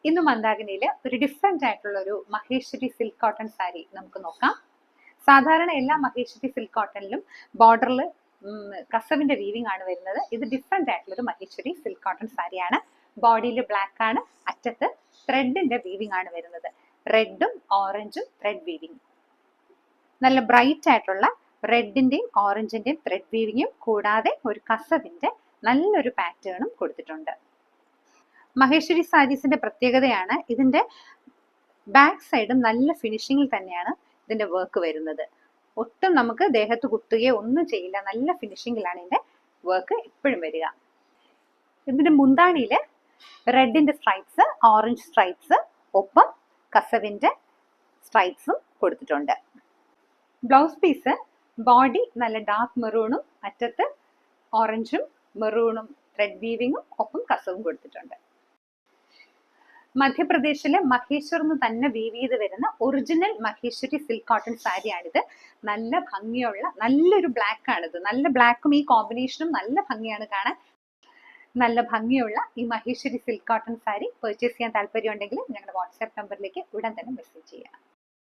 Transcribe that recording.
ഇന്ന് മന്ദാകിനിയിൽ ഒരു ഡിഫറെന്റ് ആയിട്ടുള്ള ഒരു മഹേശ്വരി സിൽക്ക് കോട്ടൺ സാരി നമുക്ക് നോക്കാം. സാധാരണ എല്ലാ മഹേശ്വരി സിൽക്ക് കോട്ടണിലും ബോർഡറിൽ കസവിന്റെ വീവിംഗ് ആണ് വരുന്നത്. ഇത് ഡിഫറെന്റ് ആയിട്ടുള്ള ഒരു മഹേശ്വരി സിൽക്ക് കോട്ടൺ സാരിയാണ്. ബോഡിയിൽ ബ്ലാക്ക് ആണ്, അറ്റത്ത് ത്രെഡിന്റെ വീവിംഗ് ആണ് വരുന്നത്. റെഡും ഓറഞ്ചും ത്രെഡ് വീവിംഗ്, നല്ല ബ്രൈറ്റ് ആയിട്ടുള്ള റെഡിന്റെയും ഓറഞ്ചിന്റെയും ത്രെഡ് വീവിങ്ങും കൂടാതെ ഒരു കസവിന്റെ നല്ലൊരു പാറ്റേണും കൊടുത്തിട്ടുണ്ട്. മഹേശ്വരി സാരീസിന്റെ പ്രത്യേകതയാണ് ഇതിന്റെ ബാക്ക് സൈഡും നല്ല ഫിനിഷിങ്ങിൽ തന്നെയാണ് ഇതിന്റെ വർക്ക് വരുന്നത്. ഒട്ടും നമുക്ക് ദേഹത്ത് കുത്തുകയോ ഒന്നും ചെയ്യില്ല, നല്ല ഫിനിഷിങ്ങിലാണ് ഇതിന്റെ വർക്ക് എപ്പോഴും വരിക. ഇതിന്റെ മുന്താണിയില് റെഡിന്റെ സ്ട്രൈപ്സ്, ഓറഞ്ച് സ്ട്രൈപ്സ്, ഒപ്പം കസവിന്റെ സ്ട്രൈപ്സും കൊടുത്തിട്ടുണ്ട്. ബ്ലൗസ് പീസ് ബോഡി നല്ല ഡാർക്ക് മെറൂണും അറ്റത്ത് ഓറഞ്ചും മെറൂണും ത്രെഡ് വീവിങ്ങും ഒപ്പം കസവും കൊടുത്തിട്ടുണ്ട്. മധ്യപ്രദേശിലെ മഹേശ്വർ എന്ന് തന്നെ വീവ് ചെയ്ത് വരുന്ന ഒറിജിനൽ മഹേശ്വരി സിൽക്ക് കോട്ടൺ സാരിയാണിത്. നല്ല ഭംഗിയുള്ള നല്ലൊരു ബ്ലാക്ക് ആണിത്. നല്ല ബ്ലാക്കും ഈ കോമ്പിനേഷനും നല്ല ഭംഗിയാണ് കാണാൻ. നല്ല ഭംഗിയുള്ള ഈ Maheshwari silk cotton sari purchase ചെയ്യാൻ താല്പര്യം ഉണ്ടെങ്കിൽ ഞങ്ങളുടെ വാട്സാപ്പ് നമ്പറിലേക്ക് ഉടൻ തന്നെ മെസ്സേജ് ചെയ്യാം.